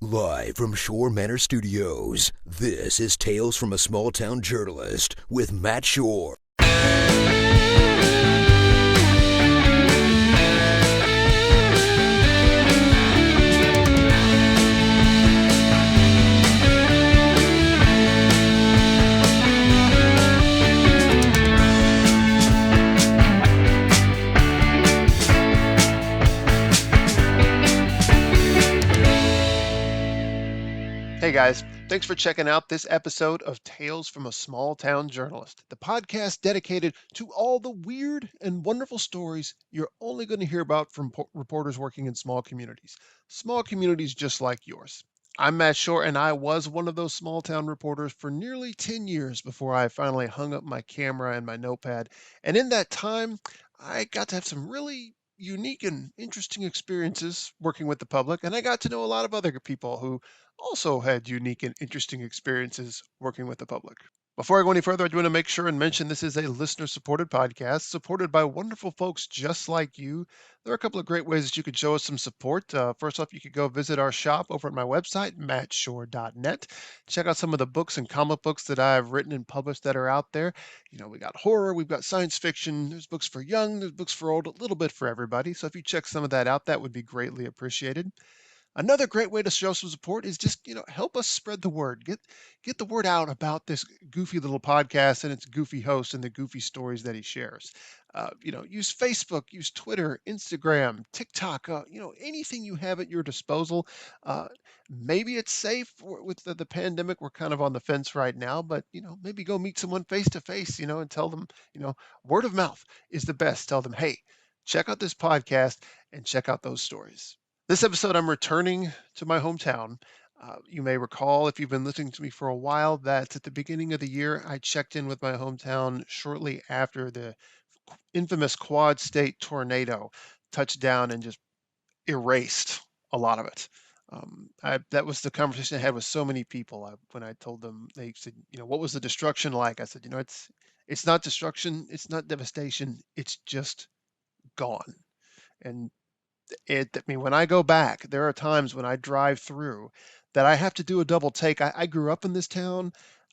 Live from Schorr Manor Studios, this is Tales from a Small Town Journalist with Matt Schorr. Hey guys, thanks for checking out this episode of Tales from a Small Town Journalist, the podcast dedicated to all the weird and wonderful stories you're only going to hear about from reporters working in small communities just like yours. I'm Matt Shore, and I was one of those small town reporters for nearly 10 years before I finally hung up my camera and my notepad. And in that time, I got to have some really unique and interesting experiences working with the public, and I got to know a lot of other people who also had unique and interesting experiences working with the public. Before I go any further, I do want to make sure and mention this is a listener supported podcast supported by wonderful folks just like you. There are a couple of great ways that you could show us some support. First off, you could go visit our shop over at my website, mattshore.net. Check out some of the books and comic books that I've written and published that are out there. You know, we got horror, we've got science fiction, there's books for young, there's books for old, a little bit for everybody. So if you check some of that out, that would be greatly appreciated. Another great way to show some support is just, help us spread the word. Get the word out about this goofy little podcast and its goofy host and the goofy stories that he shares. Use Facebook, use Twitter, Instagram, TikTok, anything you have at your disposal. Uh, Maybe it's safe with the pandemic. We're kind of on the fence right now, but, maybe go meet someone face to face, and tell them, word of mouth is the best. Tell them, hey, check out this podcast and check out those stories. This episode, I'm returning to my hometown. You may recall, if you've been listening to me for a while, that at the beginning of the year, I checked in with my hometown shortly after the infamous Quad State tornado touched down and just erased a lot of it. That was the conversation I had with so many people. When I told them, they said, what was the destruction like? I said, it's not destruction, it's not devastation, it's just gone. And I mean, when I go back, there are times when I drive through that I have to do a double take. I grew up in this town.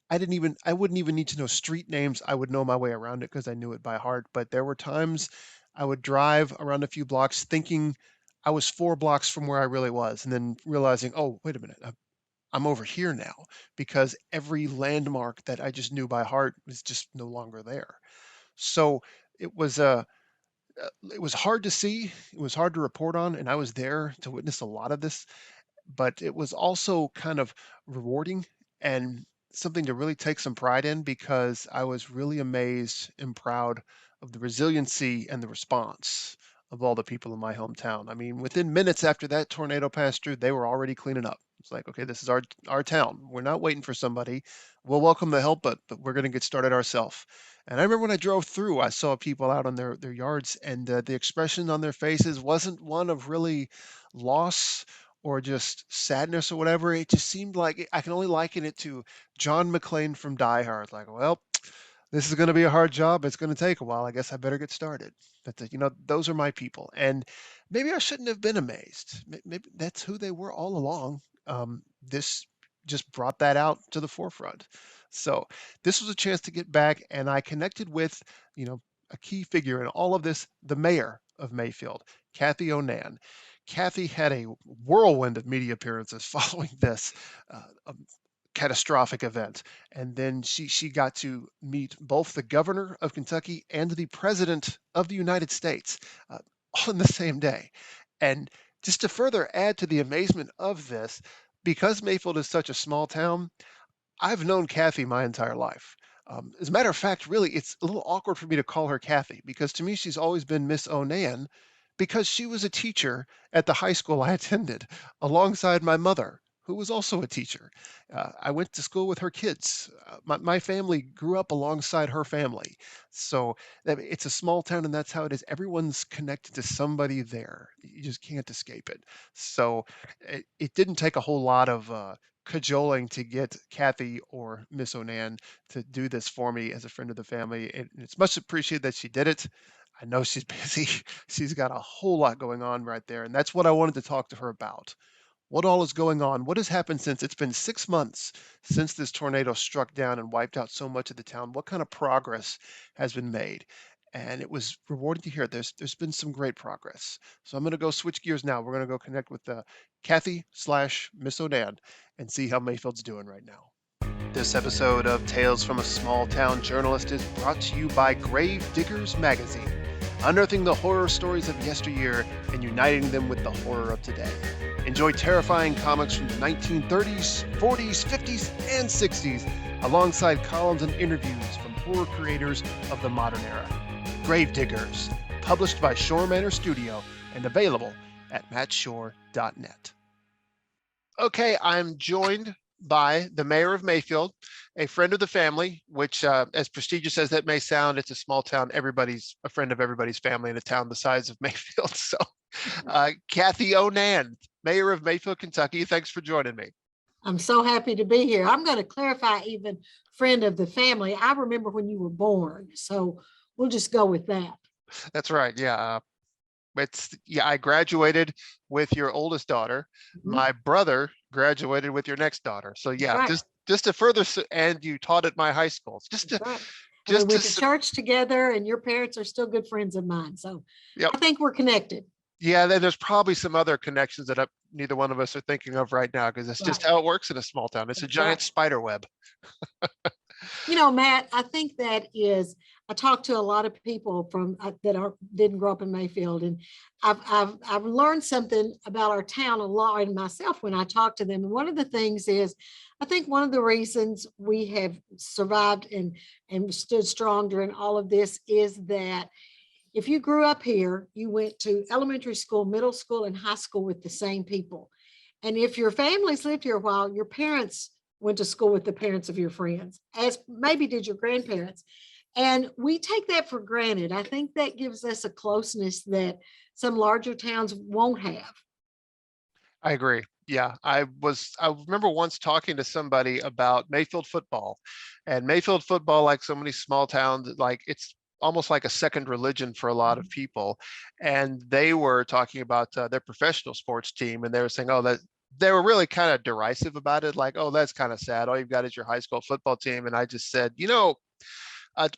I wouldn't even need to know street names. I would know my way around it because I knew it by heart. But there were times I would drive around a few blocks thinking I was 4 blocks from where I really was, and then realizing, oh, wait a minute, I'm over here now because every landmark that I just knew by heart was just no longer there. So it was a it was hard to see, it was hard to report on, and I was there to witness a lot of this, but it was also kind of rewarding and something to really take some pride in because I was really amazed and proud of the resiliency and the response of all the people in my hometown. I mean, within minutes after that tornado passed through, they were already cleaning up. It's like, okay, this is our town. We're not waiting for somebody. We'll welcome the help, but we're going to get started ourselves. And I remember when I drove through, I saw people out on their yards, and the expression on their faces wasn't one of really loss or just sadness or whatever. It just seemed like I can only liken it to John McClane from Die Hard. Like, well, this is going to be a hard job. It's going to take a while. I guess I better get started. That's it. Those are my people. And maybe I shouldn't have been amazed. Maybe that's who they were all along. This just brought that out to the forefront. So this was a chance to get back, and I connected with, a key figure in all of this, the mayor of Mayfield, Kathy Onan. Kathy had a whirlwind of media appearances following this catastrophic event. And then she got to meet both the governor of Kentucky and the president of the United States all in the same day. And just to further add to the amazement of this, because Mayfield is such a small town, I've known Kathy my entire life. As a matter of fact, really, it's a little awkward for me to call her Kathy because to me, she's always been Miss Onan because she was a teacher at the high school I attended alongside my mother, who was also a teacher. I went to school with her kids. My family grew up alongside her family. So it's a small town, and that's how it is. Everyone's connected to somebody there. You just can't escape it. So it didn't take a whole lot of cajoling to get Kathy or Miss Onan to do this for me as a friend of the family. And it's much appreciated that she did it. I know she's busy. She's got a whole lot going on right there. And that's what I wanted to talk to her about. What all is going on? What has happened since it's been 6 months since this tornado struck down and wiped out so much of the town? What kind of progress has been made? And it was rewarding to hear there's been some great progress. So I'm going to go switch gears now. We're going to go connect with Kathy slash Miss Onan and see how Mayfield's doing right now. This episode of Tales from a Small Town Journalist is brought to you by Grave Diggers Magazine, unearthing the horror stories of yesteryear and uniting them with the horror of today. Enjoy terrifying comics from the 1930s, 40s, 50s, and 60s, alongside columns and interviews from horror creators of the modern era. Grave Diggers, published by Schorr Studio and available at mattschorr.net. Okay, I'm joined by the mayor of Mayfield, a friend of the family, which, as prestigious as that may sound, it's a small town. Everybody's a friend of everybody's family in a town the size of Mayfield. So, Kathy Onan, mayor of Mayfield, Kentucky, thanks for joining me. I'm so happy to be here. I'm going to clarify even friend of the family. I remember when you were born, so we'll just go with that. That's right. Yeah. I graduated with your oldest daughter. Mhm. My brother graduated with your next daughter. So yeah, right. just to further, and you taught at my high school. Just to, That's right. And just we went to, to church together, and your parents are still good friends of mine. So Yep. I think we're connected. Yeah, then there's probably some other connections that neither one of us are thinking of right now, because it's just Right. how it works in a small town. It's a That's giant right. spider web. You know, Matt, I think I talked to a lot of people that didn't grow up in Mayfield, and I've learned something about our town a lot and myself when I talk to them. And one of the things is, I think one of the reasons we have survived and stood strong during all of this is that if you grew up here, you went to elementary school, middle school, and high school with the same people. And if your families lived here a while, your parents went to school with the parents of your friends, as maybe did your grandparents. And we take that for granted. I think that gives us a closeness that some larger towns won't have. I agree. Yeah, I remember once talking to somebody about Mayfield football, and Mayfield football, like so many small towns, like it's almost like a second religion for a lot of people. And they were talking about their professional sports team, and they were saying, oh, that they were really kind of derisive about it, like, oh, that's kind of sad. All you've got is your high school football team. And I just said, to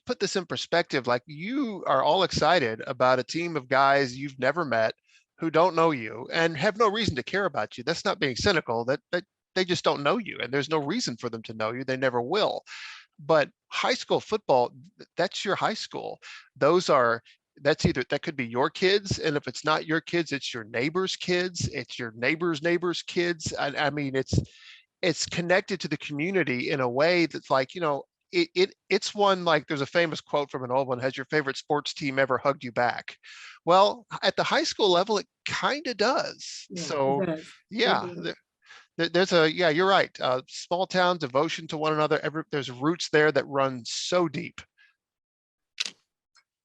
put this in perspective, like you are all excited about a team of guys you've never met who don't know you and have no reason to care about you. That's not being cynical. That they just don't know you, and there's no reason for them to know you. They never will. But high school football, that's your high school. That could be your kids, and if it's not your kids, it's your neighbor's kids, it's your neighbor's kids. I mean, it's connected to the community in a way that's like, it's one, like there's a famous quote from an old one: has your favorite sports team ever hugged you back? Well, at the high school level, it kind of does. Yeah, So it does. yeah, It does. yeah, you're right. Small town devotion to one another. There's roots there that run so deep.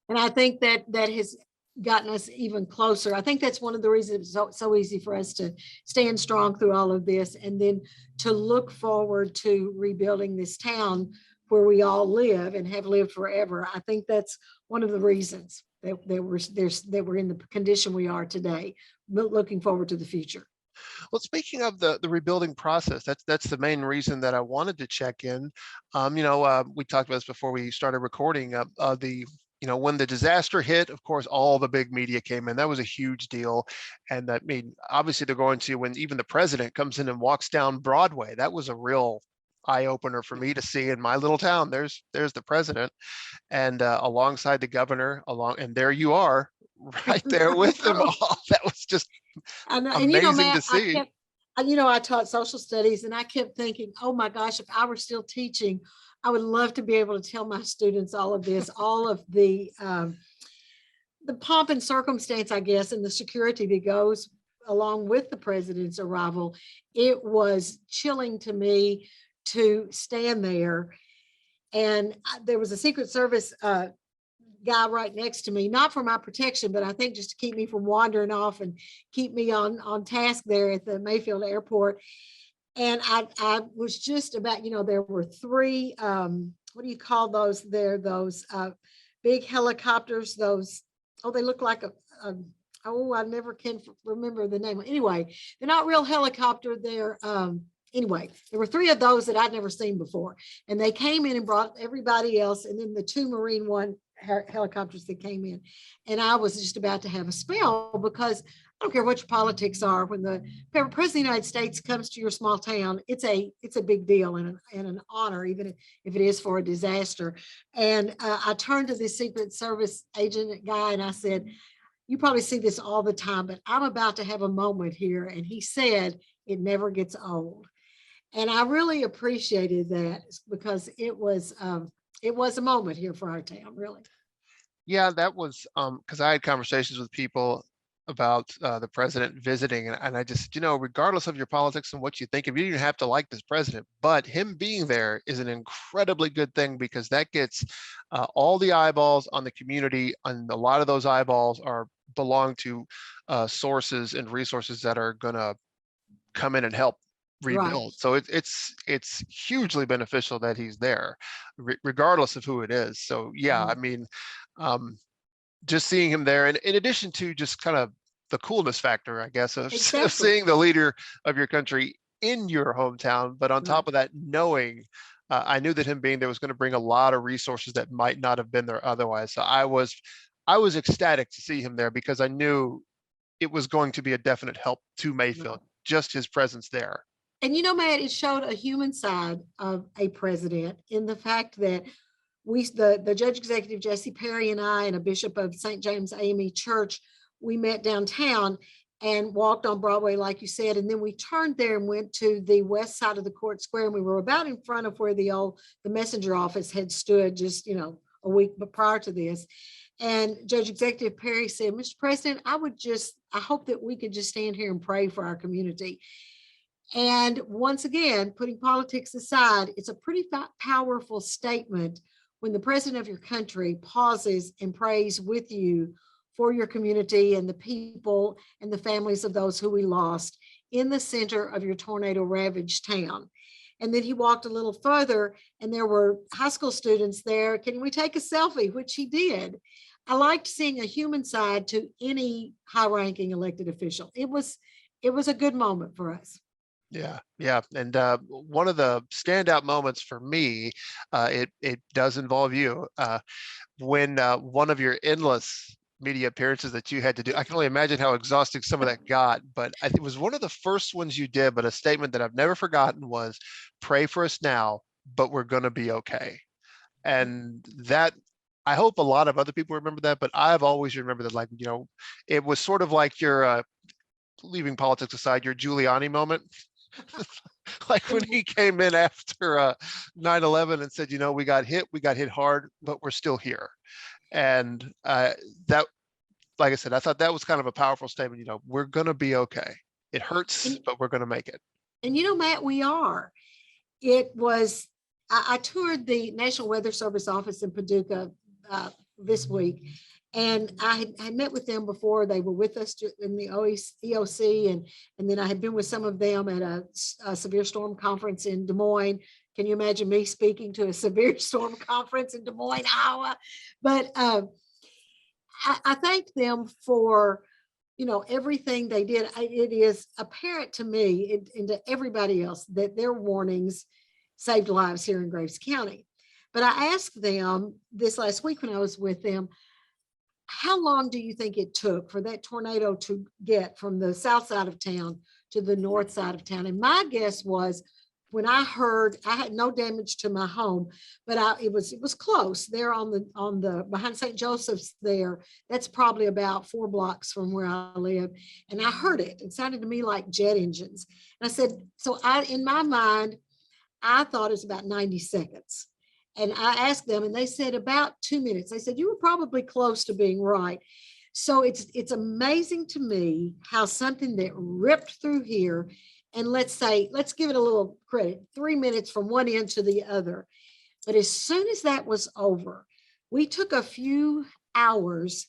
And I think that has gotten us even closer. I think that's one of the reasons it's so easy for us to stand strong through all of this, and then to look forward to rebuilding this town where we all live and have lived forever. I think that's one of the reasons that we're in the condition we are today, looking forward to the future. Well, speaking of the rebuilding process, that's the main reason that I wanted to check in. We talked about this before we started recording. When the disaster hit, of course, all the big media came in. That was a huge deal, and that mean obviously they're going to, when even the president comes in and walks down Broadway, that was a real eye opener for me to see in my little town. There's the president, and alongside the governor, and there you are, right there with them all. That was just And amazing Matt, to see. I taught social studies, and I kept thinking, oh my gosh, if I were still teaching, I would love to be able to tell my students all of this, all of the pomp and circumstance, I guess, and the security that goes along with the president's arrival. It was chilling to me to stand there. And there was a Secret Service guy right next to me, not for my protection, but I think just to keep me from wandering off and keep me on task there at the Mayfield airport. And I was just about, there were three, what do you call those? Those big helicopters, they look like a oh, I never can remember the name. Anyway, they're not real helicopter. They're anyway, there were 3 of those that I'd never seen before. And they came in and brought everybody else. And then the 2 Marine One helicopters that came in. And I was just about to have a spell because I don't care what your politics are. When the president of the United States comes to your small town, it's a big deal and an honor, even if it is for a disaster. And I turned to this Secret Service agent guy and I said, you probably see this all the time, but I'm about to have a moment here. And he said, it never gets old. And I really appreciated that because it was a moment here for our town, really. Yeah, that was because I had conversations with people about the president visiting, and I just, regardless of your politics and what you think, if you didn't have to like this president, but him being there is an incredibly good thing because that gets all the eyeballs on the community, and a lot of those eyeballs belong to sources and resources that are going to come in and help rebuild. Right. So it's hugely beneficial that he's there, regardless of who it is. So yeah, I mean, just seeing him there, and in addition to just kind of the coolness factor, I guess, of seeing the leader of your country in your hometown, but on top of that, knowing, I knew that him being there was going to bring a lot of resources that might not have been there otherwise. So I was ecstatic to see him there because I knew it was going to be a definite help to Mayfield, just his presence there. And Matt, it showed a human side of a president in the fact that the Judge Executive Jesse Perry and I and a bishop of St. James AME Church, we met downtown and walked on Broadway, like you said, and then we turned there and went to the west side of the court square, and we were about in front of where the messenger office had stood just a week prior to this. And Judge Executive Perry said, Mr. President, I hope that we could just stand here and pray for our community. And once again, putting politics aside, it's a pretty powerful statement when the president of your country pauses and prays with you for your community and the people and the families of those who we lost in the center of your tornado ravaged town. And then he walked a little further and there were high school students there. Can we take a selfie? Which he did. I liked seeing a human side to any high-ranking elected official. It was a good moment for us. Yeah. And one of the standout moments for me, it does involve you, when one of your endless media appearances that you had to do. I can only imagine how exhausting some of that got, but it was one of the first ones you did, but a statement that I've never forgotten was, pray for us now, but we're going to be okay. And that, I hope a lot of other people remember that, but I've always remembered that, it was sort of like your, leaving politics aside, your Giuliani moment. Like when he came in after 9/11 and said, we got hit hard, but we're still here. And that, like I said, I thought that was kind of a powerful statement. We're going to be okay. It hurts, but we're going to make it. And Matt, we are. It was, I toured the National Weather Service office in Paducah this week. And I had met with them before. They were with us in the EOC, and then I had been with some of them at a severe storm conference in Des Moines. Can you imagine me speaking to a severe storm conference in Des Moines, Iowa? But I thank them for, everything they did. It is apparent to me and to everybody else that their warnings saved lives here in Graves County. But I asked them this last week when I was with them, how long do you think it took for that tornado to get from the south side of town to the north side of town? And my guess was, when I heard, I had no damage to my home, but it was close there on the behind St. Joseph's there. That's probably about 4 blocks from where I live. And I heard it. It sounded to me like jet engines. And I said, so in my mind, I thought it was about 90 seconds. And I asked them and they said about 2 minutes. They said, you were probably close to being right. So it's amazing to me how something that ripped through here, and let's give it a little credit, 3 minutes from one end to the other. But as soon as that was over, we took a few hours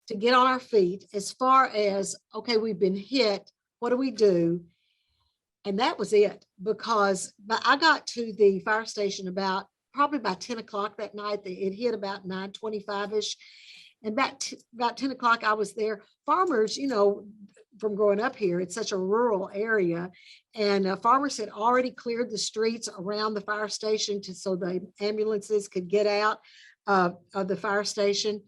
to get on our feet as far as, okay, we've been hit. What do we do? And that was it, because I got to the fire station probably by 10 o'clock that night. It hit about 9:25-ish. And about 10 o'clock, I was there. Farmers, from growing up here, it's such a rural area, and farmers had already cleared the streets around the fire station so the ambulances could get out of the fire station.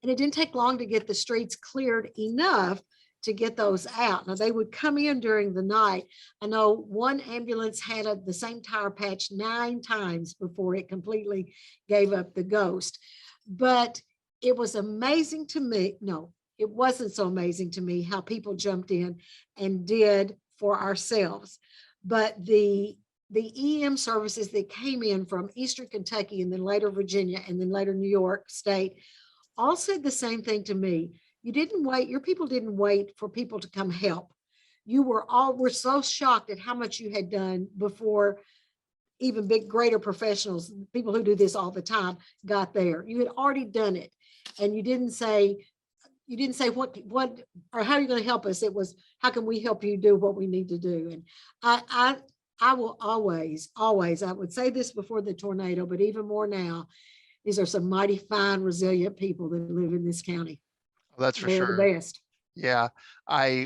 And it didn't take long to get the streets cleared enough to get those out. Now, they would come in during the night. I know one ambulance had the same tire patch 9 times before it completely gave up the ghost. But it was amazing to me. No, it wasn't so amazing to me how people jumped in and did for ourselves. But the EM services that came in from Eastern Kentucky and then later Virginia and then later New York State all said the same thing to me. You didn't wait, your people didn't wait for people to come help. You were so shocked at how much you had done before even greater professionals, people who do this all the time, got there. You had already done it. And you didn't say what or how are you going to help us? It was, how can we help you do what we need to do? And I will always, I would say this before the tornado, but even more now, these are some mighty fine, resilient people that live in this county. Well, that's for They're sure. the best. Yeah.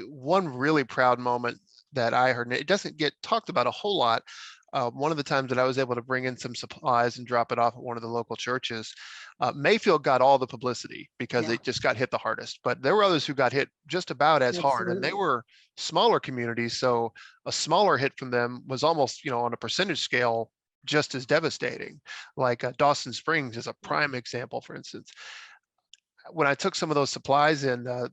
One really proud moment that I heard, and it doesn't get talked about a whole lot. One of the times that I was able to bring in some supplies and drop it off at one of the local churches, Mayfield got all the publicity because it just got hit the hardest. But there were others who got hit just about as hard, and they were smaller communities. So a smaller hit from them was almost, on a percentage scale, just as devastating. Like Dawson Springs is a prime example, for instance. When I took some of those supplies in, the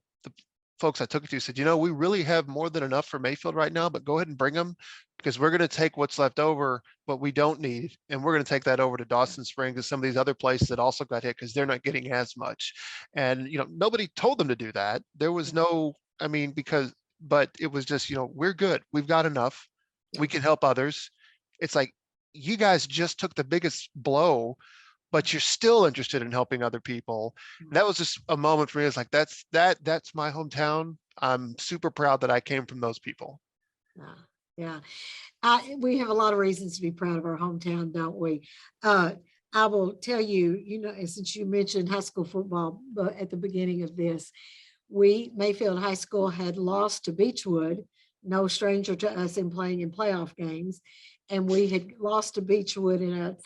folks I took it to said, we really have more than enough for Mayfield right now, but go ahead and bring them because we're going to take what's left over, what we don't need. And we're going to take that over to Dawson Springs and some of these other places that also got hit because they're not getting as much. And, nobody told them to do that. There was no, but it was just, we're good. We've got enough. We can help others. It's like, you guys just took the biggest blow, but you're still interested in helping other people. And that was just a moment for me. It's like, that's my hometown. I'm super proud that I came from those people. Yeah. We have a lot of reasons to be proud of our hometown, don't we? I will tell you, since you mentioned high school football at the beginning of this, Mayfield High School had lost to Beechwood, no stranger to us in playing in playoff games. And we had lost to Beechwood in a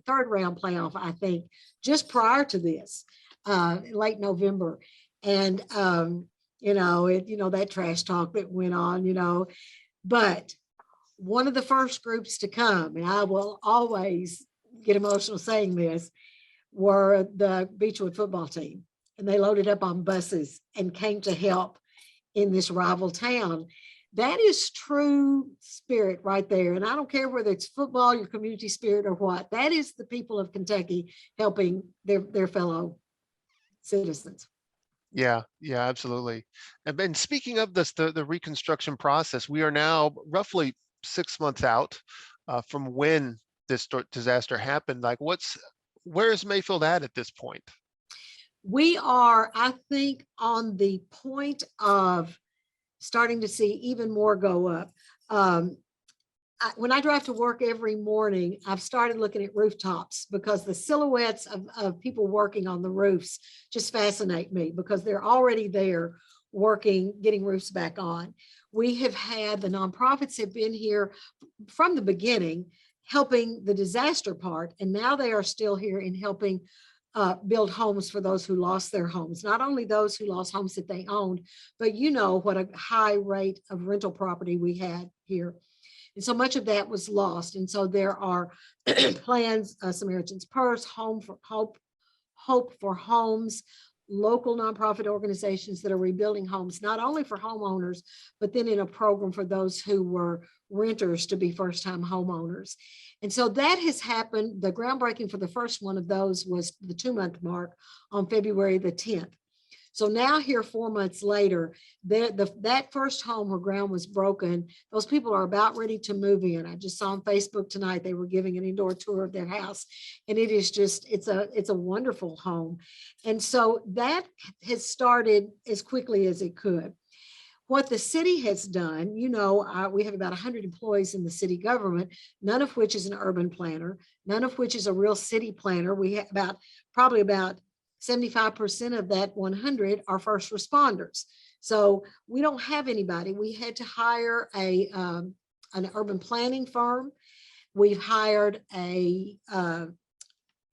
third round playoff, I think, just prior to this, late November. And, that trash talk that went on, but one of the first groups to come, and I will always get emotional saying this, were the Beechwood football team. And they loaded up on buses and came to help in this rival town. That is true spirit right there. And I don't care whether it's football, your community spirit, or what. That is the people of Kentucky helping their fellow citizens. Yeah, absolutely. And speaking of this, the reconstruction process, we are now roughly 6 months out from when this disaster happened. Like, where is Mayfield at this point? We are, I think, on the point of starting to see even more go up. When I drive to work every morning, I've started looking at rooftops because the silhouettes of people working on the roofs just fascinate me because they're already there working, getting roofs back on. We have had, the nonprofits have been here from the beginning, helping the disaster part, and now they are still here in helping build homes for those who lost their homes, not only those who lost homes that they owned, but what a high rate of rental property we had here. And so much of that was lost. And so there are plans, Samaritan's Purse, Hope for Homes, local nonprofit organizations that are rebuilding homes, not only for homeowners, but then in a program for those who were renters to be first-time homeowners. And so that has happened. The groundbreaking for the first one of those was the 2-month mark on February the 10th. So now here 4 months later, that first home where ground was broken, those people are about ready to move in. I just saw on Facebook tonight, they were giving an indoor tour of their house, and it is just, it's a wonderful home. And so that has started as quickly as it could. What the city has done, we have about 100 employees in the city government, none of which is an urban planner, none of which is a real city planner. We have probably about 75% of that 100 are first responders. So we don't have anybody. We had to hire an urban planning firm. We've hired a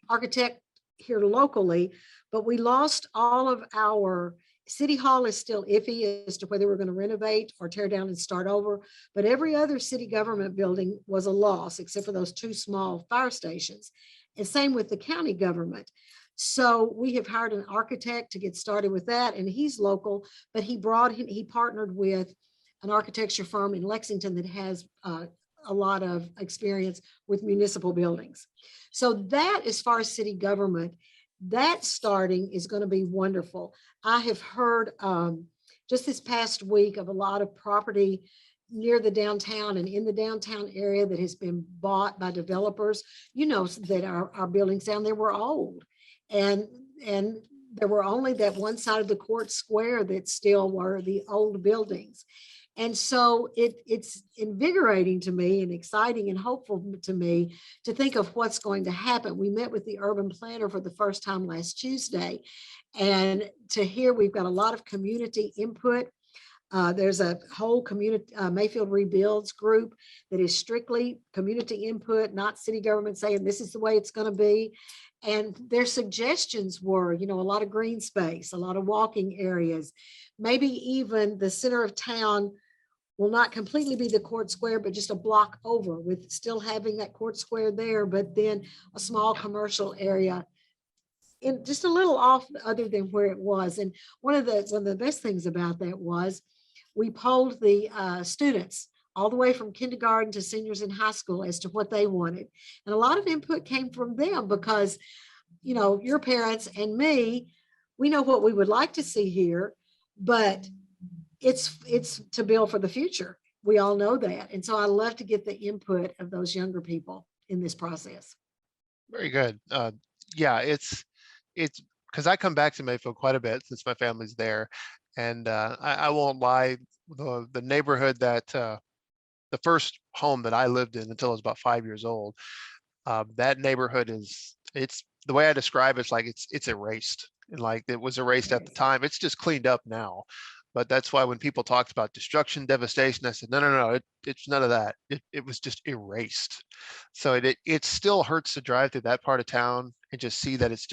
architect here locally, but we lost all of our City Hall is still iffy as to whether we're going to renovate or tear down and start over. But every other city government building was a loss, except for those 2 small fire stations. And same with the county government. So we have hired an architect to get started with that. And he's local, but he partnered with an architecture firm in Lexington that has a lot of experience with municipal buildings. So that, as far as city government, that starting is going to be wonderful. I have heard just this past week of a lot of property near the downtown and in the downtown area that has been bought by developers. You know that our buildings down there were old, and there were only that one side of the court square that still were the old buildings. And so it's invigorating to me and exciting and hopeful to me to think of what's going to happen. We met with the urban planner for the first time last Tuesday, and to hear we've got a lot of community input. There's a whole community Mayfield Rebuilds group that is strictly community input, not city government saying this is the way it's going to be. And their suggestions were, a lot of green space, a lot of walking areas, maybe even the center of town will not completely be the court square, but just a block over, with still having that court square there, but then a small commercial area in just a little off other than where it was. And one of the best things about that was we polled the students all the way from kindergarten to seniors in high school as to what they wanted. And a lot of input came from them because, your parents and me, we know what we would like to see here, but it's to build for the future. We all know that. And so I love to get the input of those younger people in this process. Very good. Yeah, it's because I come back to Mayfield quite a bit since my family's there. And I won't lie, the neighborhood that the first home that I lived in until I was about 5 years old, that neighborhood it's the way I describe it's like it's erased. And like it was erased at the time. It's just cleaned up now. But that's why when people talked about destruction, devastation, I said, no, it's none of that. It was just erased. So it still hurts to drive through that part of town and just see that it's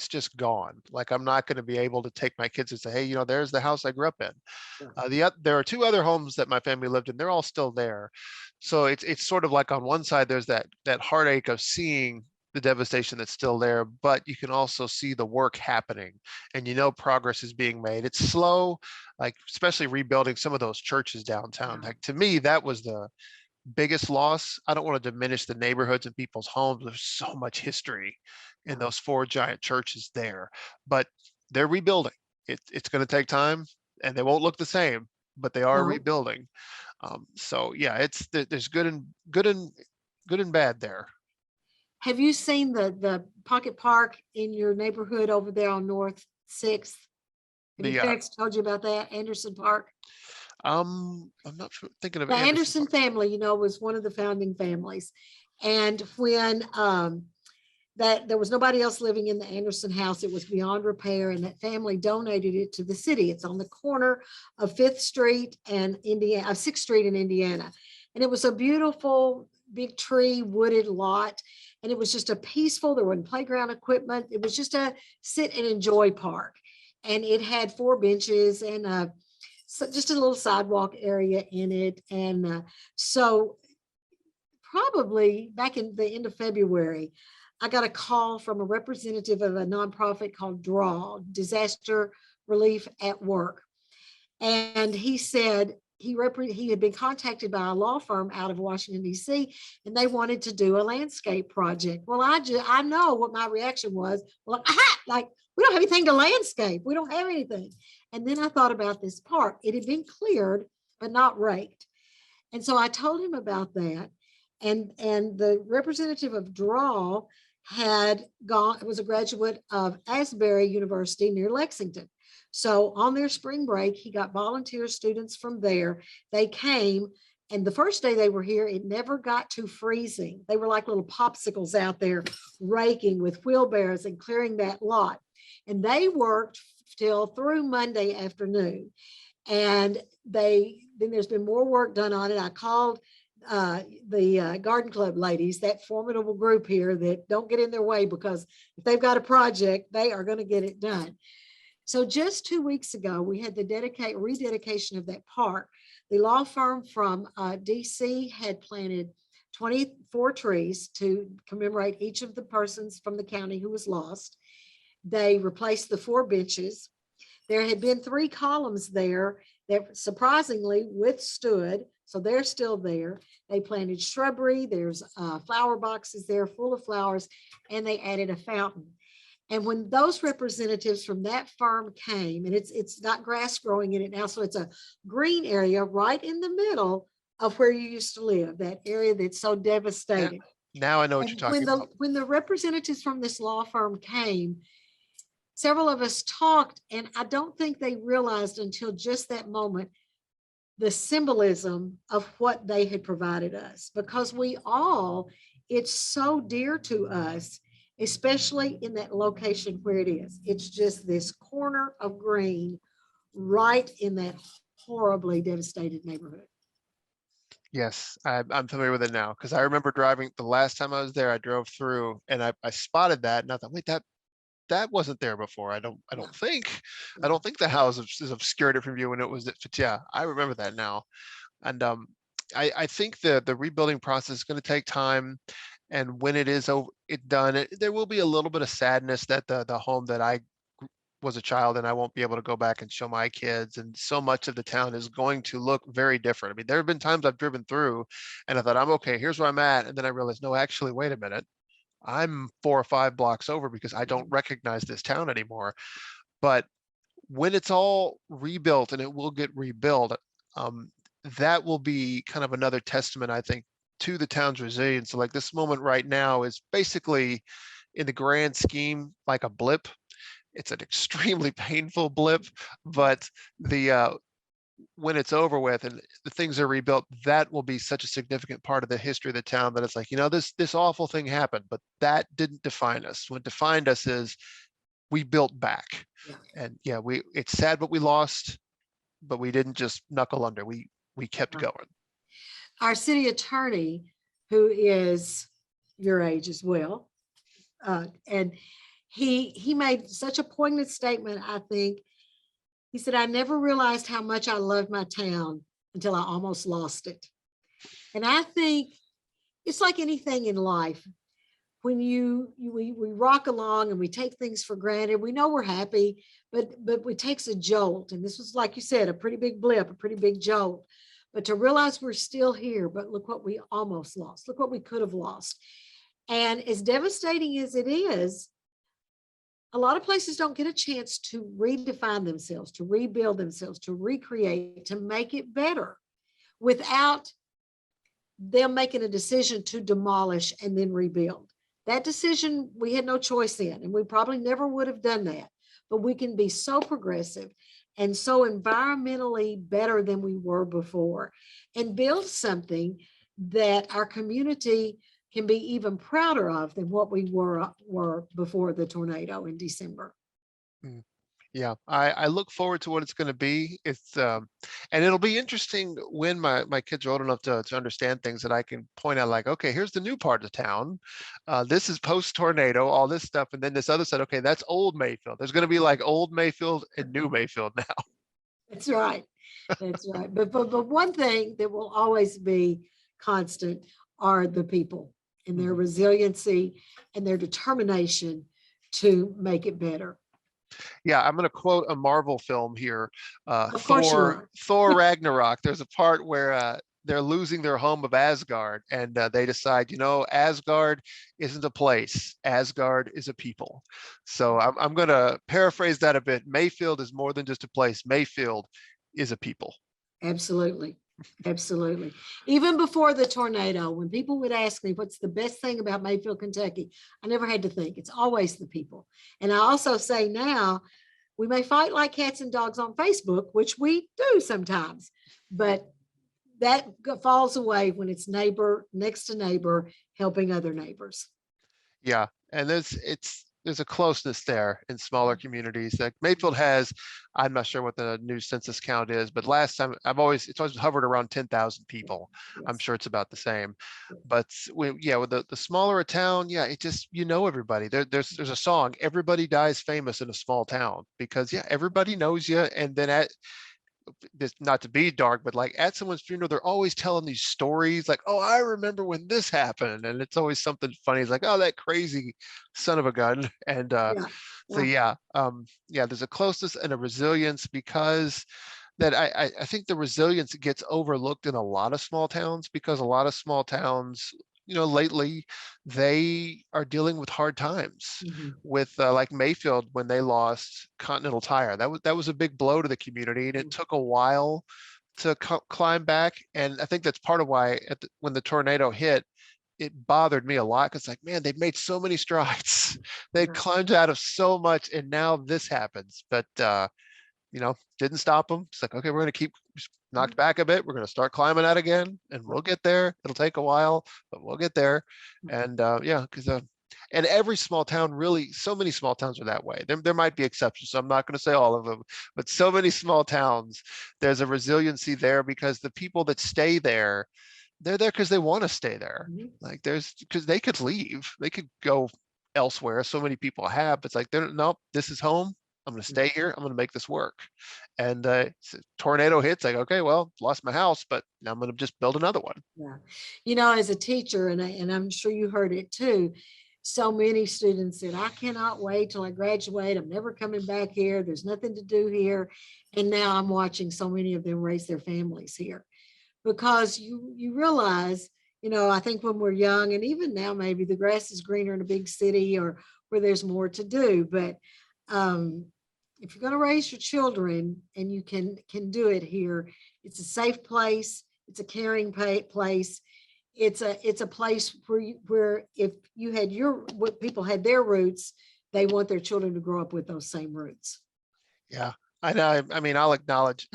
just gone. Like I'm not going to be able to take my kids and say, hey, there's the house I grew up in. There are 2 other homes that my family lived in. They're all still there. So it's sort of like on one side, there's that heartache of seeing the devastation that's still there, but you can also see the work happening and progress is being made. It's slow, like especially rebuilding some of those churches downtown. Like to me, that was the biggest loss. I don't want to diminish the neighborhoods and people's homes. There's so much history in those 4 giant churches there, but they're rebuilding. It's going to take time and they won't look the same, but they are rebuilding. So yeah, there's good and bad there. Have you seen the pocket park in your neighborhood over there on North 6th? Have your parents told you about that, Anderson Park? I'm not sure, thinking of the Anderson family, was one of the founding families. And when that there was nobody else living in the Anderson house, it was beyond repair, and that family donated it to the city. It's on the corner of 5th Street and 6th Street in Indiana. And it was a beautiful big tree wooded lot. And it was just a peaceful, there wasn't playground equipment. It was just a sit and enjoy park. And it had 4 benches and just a little sidewalk area in it. And so probably back in the end of February, I got a call from a representative of a nonprofit called DRAW, Disaster Relief at Work. And he said, he had been contacted by a law firm out of Washington, D.C., and they wanted to do a landscape project. Well, I know what my reaction was. Well, like, we don't have anything to landscape. We don't have anything. And then I thought about this park. It had been cleared, but not raked. And so I told him about that. And the representative of DRAW was a graduate of Asbury University near Lexington. So on their spring break, he got volunteer students from there. They came, and the first day they were here, it never got to freezing. They were like little popsicles out there raking with wheelbarrows and clearing that lot. And they worked till through Monday afternoon. And then there's been more work done on it. I called the garden club ladies, that formidable group here that don't get in their way, because if they've got a project, they are going to get it done. So just 2 weeks ago, we had the rededication of that park. The law firm from DC had planted 24 trees to commemorate each of the persons from the county who was lost. They replaced the 4 benches. There had been 3 columns there that surprisingly withstood, so they're still there. They planted shrubbery. There's flower boxes there full of flowers, and they added a fountain. And when those representatives from that firm came, and it's not grass growing in it now, so it's a green area right in the middle of where you used to live, that area that's so devastated. Now I know what you're talking about. When the representatives from this law firm came, several of us talked, and I don't think they realized until just that moment the symbolism of what they had provided us, because it's so dear to us, especially in that location where it is. It's just this corner of green right in that horribly devastated neighborhood. Yes, I'm familiar with it now, because I remember driving the last time I was there. I drove through and I spotted that, and I thought, wait, that wasn't there before. I don't think the house is obscured it from view when it was. Yeah, I remember that now, and I think the rebuilding process is going to take time, and when it is done, there will be a little bit of sadness that the home that I was a child and I won't be able to go back and show my kids, and so much of the town is going to look very different. I mean, there have been times I've driven through and I thought, I'm okay, here's where I'm at, and then I realized, no, actually, wait a minute, I'm 4 or 5 blocks over because I don't recognize this town anymore. But when it's all rebuilt, and it will get rebuilt, that will be kind of another testament, I think, to the town's resilience. So like this moment right now is basically, in the grand scheme, like a blip. It's an extremely painful blip, but when it's over with and the things are rebuilt, that will be such a significant part of the history of the town that it's like, this awful thing happened, but that didn't define us. What defined us is we built back. Yeah. And yeah, it's sad what we lost, but we didn't just knuckle under. We kept going. Our city attorney, who is your age as well, and he made such a poignant statement, I think. He said, I never realized how much I loved my town until I almost lost it. And I think it's like anything in life. When we rock along and we take things for granted, we know we're happy, but it takes a jolt. And this was, like you said, a pretty big blip, a pretty big jolt. But to realize we're still here, but look what we almost lost. Look what we could have lost. And as devastating as it is, a lot of places don't get a chance to redefine themselves, to rebuild themselves, to recreate, to make it better without them making a decision to demolish and then rebuild. That decision we had no choice in, and we probably never would have done that. But we can be so progressive and so environmentally better than we were before, and build something that our community can be even prouder of than what we were before the tornado in December. Yeah, I look forward to what it's going to be. It's and it'll be interesting when my kids are old enough to understand things, that I can point out, like, okay, here's the new part of town. This is post tornado, all this stuff, and then this other side. Okay, that's old Mayfield. There's going to be like old Mayfield and new Mayfield now. That's right. That's right. But one thing that will always be constant are the people and their resiliency and their determination to make it better. Yeah, I'm going to quote a Marvel film here. Of course you are. Thor Ragnarok. There's a part where they're losing their home of Asgard, and they decide, Asgard isn't a place. Asgard is a people. So I'm going to paraphrase that a bit. Mayfield is more than just a place. Mayfield is a people. Absolutely. Absolutely. Even before the tornado, when people would ask me what's the best thing about Mayfield, Kentucky, I never had to think. It's always the people. And I also say now, we may fight like cats and dogs on Facebook, which we do sometimes, but that falls away when it's neighbor next to neighbor helping other neighbors. Yeah, and it's there's a closeness there in smaller communities. Like Mayfield has, I'm not sure what the new census count is, but last time it's always hovered around 10,000 people. I'm Yes. sure it's about the same. But with the smaller a town, yeah, it just, everybody. There's a song, "Everybody Dies Famous in a Small Town," because yeah, everybody knows you. And then this, not to be dark, but like at someone's funeral, they're always telling these stories like, "Oh, I remember when this happened," and it's always something funny. It's like, "Oh, that crazy son of a gun." And Yeah. so yeah, there's a closeness and a resilience, because that I think the resilience gets overlooked in a lot of small towns, because a lot of small towns, lately, they are dealing with hard times Mhm. with like Mayfield when they lost Continental Tire. That was a big blow to the community, and it Mhm. took a while to climb back. And I think that's part of why when the tornado hit, it bothered me a lot, because like, man, they've made so many strides. They Yeah. climbed out of so much, and now this happens. But didn't stop them. It's like, okay, we're going to keep knocked back a bit. We're going to start climbing out again, and we'll get there. It'll take a while, but we'll get there. And yeah, because and every small town, really, so many small towns are that way. There might be exceptions, so I'm not going to say all of them, but so many small towns, there's a resiliency there, because the people that stay there, they're there because they want to stay there. Mhm. Like because they could leave, they could go elsewhere. So many people have, but it's like, nope, this is home. I'm going to stay here. I'm going to make this work. And tornado hits, like, okay, well, lost my house, but now I'm going to just build another one. Yeah. As a teacher, and I'm sure you heard it too, so many students said, "I cannot wait till I graduate. I'm never coming back here. There's nothing to do here." And now I'm watching so many of them raise their families here, because you realize, I think when we're young, and even now, maybe the grass is greener in a big city or where there's more to do. But um, if you're going to raise your children and you can do it here, it's a safe place. It's a caring place. It's a place where if you had what people had their roots, they want their children to grow up with those same roots. Yeah, I know. I mean, I'll acknowledge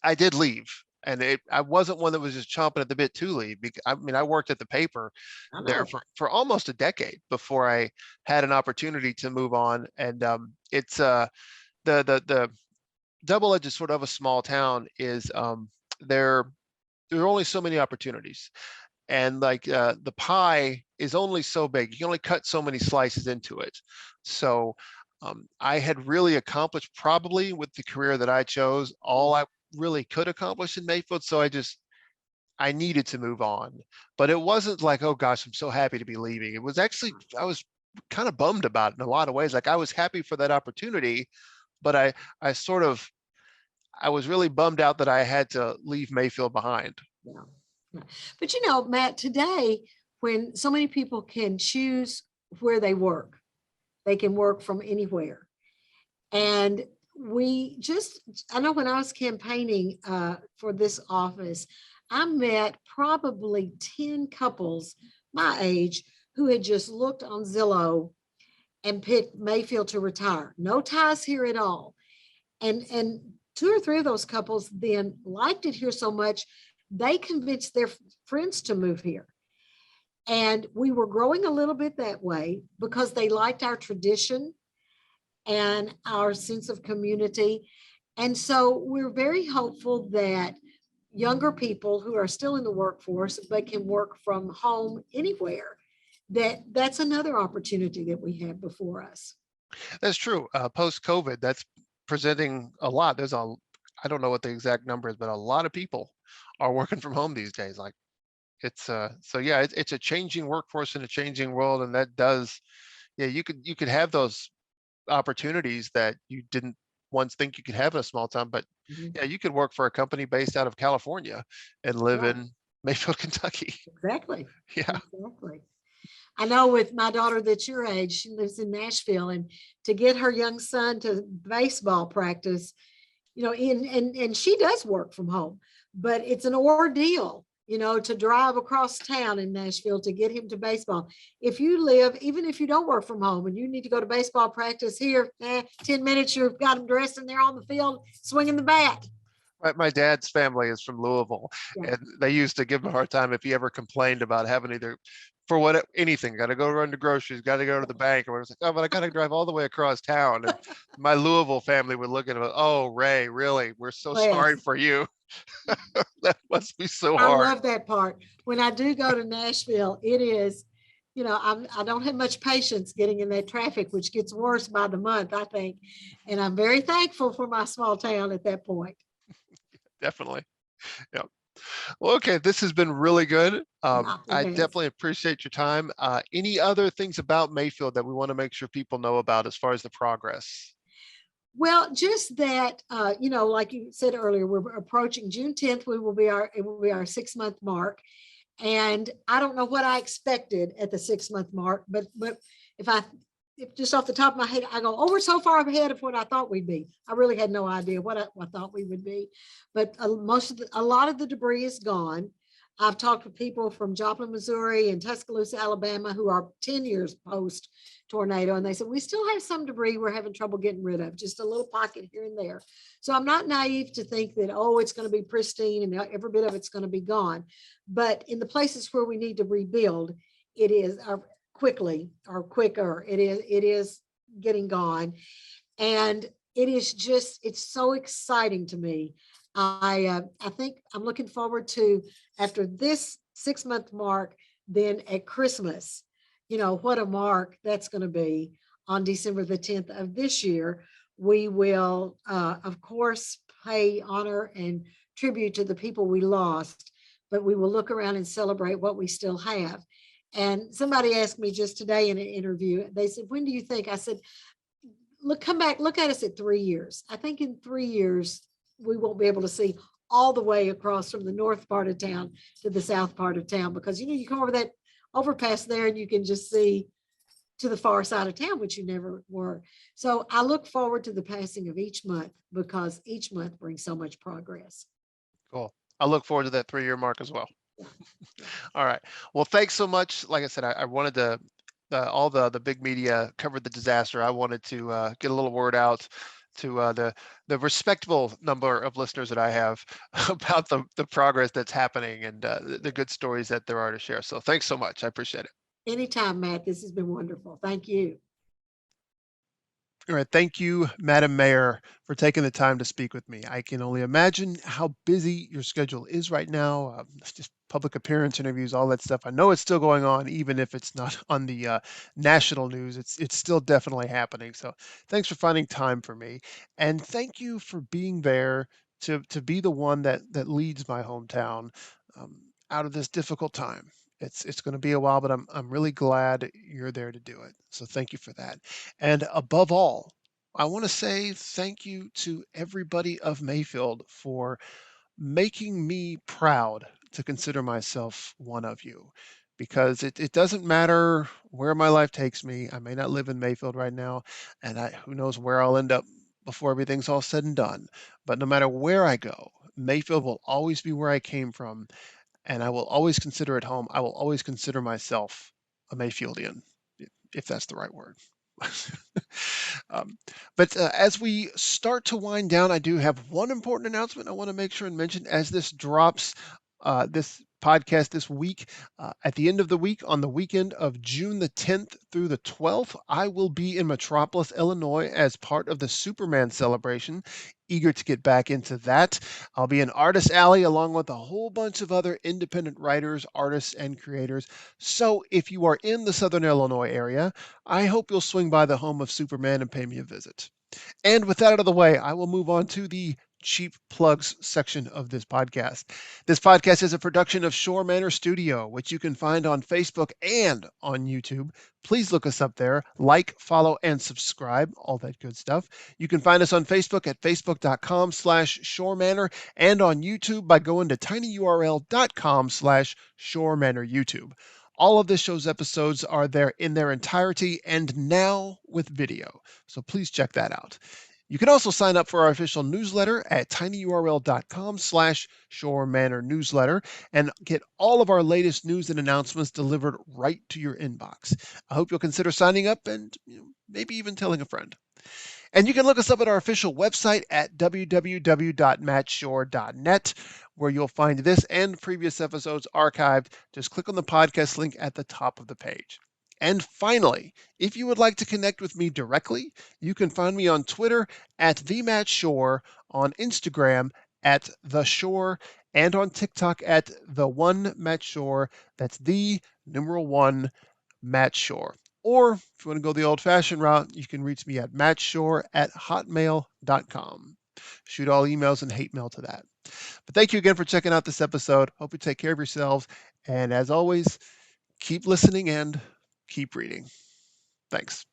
I did leave, and I wasn't one that was just chomping at the bit to leave. I mean, I worked at the paper I there know. for almost a decade before I had an opportunity to move on. And it's the double-edged sort of a small town is there there are only so many opportunities, and like the pie is only so big. You can only cut so many slices into it. So I had really accomplished, probably with the career that I chose, all I really could accomplish in Mayfield. So I needed to move on. But it wasn't like, oh gosh, I'm so happy to be leaving. It was actually, I was kind of bummed about it in a lot of ways. Like, I was happy for that opportunity, but I sort of, I was really bummed out that I had to leave Mayfield behind. Yeah. Yeah. But Matt, today, when so many people can choose where they can work from anywhere. And I know when I was campaigning for this office, I met probably 10 couples my age who had just looked on Zillow and picked Mayfield to retire. No ties here at all. And two or three of those couples then liked it here so much, they convinced their friends to move here. And we were growing a little bit that way because they liked our tradition and our sense of community. And so we're very hopeful that younger people who are still in the workforce, but can work from home anywhere, that's another opportunity that we have before us. That's true. Post COVID, that's presenting a lot. I don't know what the exact number is, but a lot of people are working from home these days. Like, so yeah, it's a changing workforce in a changing world. And that does, yeah, you could have those opportunities that you didn't once think you could have in a small town. But Mhm. yeah, you could work for a company based out of California and live Right. in Mayfield, Kentucky. Exactly. Yeah. Exactly. I know with my daughter that's your age, she lives in Nashville, and to get her young son to baseball practice, and she does work from home, but it's an ordeal, to drive across town in Nashville to get him to baseball. If you live, even if you don't work from home and you need to go to baseball practice here, 10 minutes, you've got him dressed and they're on the field swinging the bat. My dad's family is from Louisville, Yeah. and they used to give him a hard time if he ever complained about having either for what anything, got to go run to groceries, got to go to the bank, or it's like, oh, but I got to drive all the way across town. And my Louisville family would look at him, oh, Ray, really? We're so sorry Yes. for you. That must be so I hard. love that part. When I do go to Nashville, it is, I don't have much patience getting in that traffic, which gets worse by the month, I think. And I'm very thankful for my small town at that point. Definitely. Yeah. Well, okay, this has been really good. Yeah, it I has. definitely appreciate your time. Any other things about Mayfield that we want to make sure people know about as far as the progress? Well, just that, like you said earlier, we're approaching June 10th. It will be our 6 month mark. And I don't know what I expected at the 6 month mark, but if I, if just off the top of my head, I go, oh, we're so far ahead of what I thought we'd be. I really had no idea what I thought we would be, but a lot of the debris is gone. I've talked with people from Joplin, Missouri and Tuscaloosa, Alabama, who are 10 years post tornado. And they said, we still have some debris we're having trouble getting rid of, just a little pocket here and there. So I'm not naive to think that, oh, it's going to be pristine and every bit of it's going to be gone. But in the places where we need to rebuild, it is quickly or quicker. It is getting gone. And it's so exciting to me. I think I'm looking forward to, after this 6 month mark, then at Christmas, what a mark that's going to be on December the 10th of this year. We will, of course, pay honor and tribute to the people we lost, but we will look around and celebrate what we still have. And somebody asked me just today in an interview, they said, when do you think? I said, come back, look at us at 3 years. I think in 3 years, we won't be able to see all the way across from the north part of town to the south part of town, because you come over that overpass there and you can just see to the far side of town, which you never were. So I look forward to the passing of each month, because each month brings so much progress. Cool. I look forward to that 3-year mark as well. Yeah. Yeah. All right. Well, thanks so much. Like I said, I wanted to, all the big media covered the disaster. I wanted to get a little word out to the respectable number of listeners that I have about the progress that's happening and the good stories that there are to share. So thanks so much. I appreciate it. Anytime, Matt. This has been wonderful. Thank you. All right. Thank you, Madam Mayor, for taking the time to speak with me. I can only imagine how busy your schedule is right now. Just public appearance interviews, all that stuff. I know it's still going on, even if it's not on the national news. It's still definitely happening. So thanks for finding time for me, and thank you for being there to be the one that leads my hometown out of this difficult time. It's going to be a while, but I'm really glad you're there to do it. So thank you for that. And above all, I want to say thank you to everybody of Mayfield for making me proud to consider myself one of you, because it doesn't matter where my life takes me. I may not live in Mayfield right now, and who knows where I'll end up before everything's all said and done. But no matter where I go, Mayfield will always be where I came from, and I will always consider it home. I will always consider myself a Mayfieldian, if that's the right word. um, but as we start to wind down, I do have one important announcement I want to make sure and mention as this drops. This podcast this week, at the end of the week, on the weekend of June the 10th through the 12th, I will be in Metropolis, Illinois, as part of the Superman celebration. Eager to get back into that. I'll be in Artist Alley along with a whole bunch of other independent writers, artists, and creators. So if you are in the Southern Illinois area, I hope you'll swing by the home of Superman and pay me a visit. And with that out of the way, I will move on to the cheap plugs section of this podcast. This podcast is a production of Schorr Manor Studio, which you can find on Facebook and on YouTube. Please look us up there, like, follow, and subscribe, all that good stuff. You can find us on Facebook at facebook.com/Schorr Manor and on YouTube by going to tinyurl.com/Schorr Manor YouTube. All of this show's episodes are there in their entirety and now with video. So please check that out. You can also sign up for our official newsletter at tinyurl.com/Schorr Manor newsletter and get all of our latest news and announcements delivered right to your inbox. I hope you'll consider signing up and maybe even telling a friend. And you can look us up at our official website at www.mattschorr.net, where you'll find this and previous episodes archived. Just click on the podcast link at the top of the page. And finally, if you would like to connect with me directly, you can find me on Twitter at @TheMattSchorr, on Instagram at @TheSchorr, and on TikTok at @TheOneMattSchorr. That's the numeral one Matt Schorr. Or if you want to go the old fashioned route, you can reach me at mattschorr@hotmail.com. Shoot all emails and hate mail to that. But thank you again for checking out this episode. Hope you take care of yourselves. And as always, keep listening and keep reading. Thanks.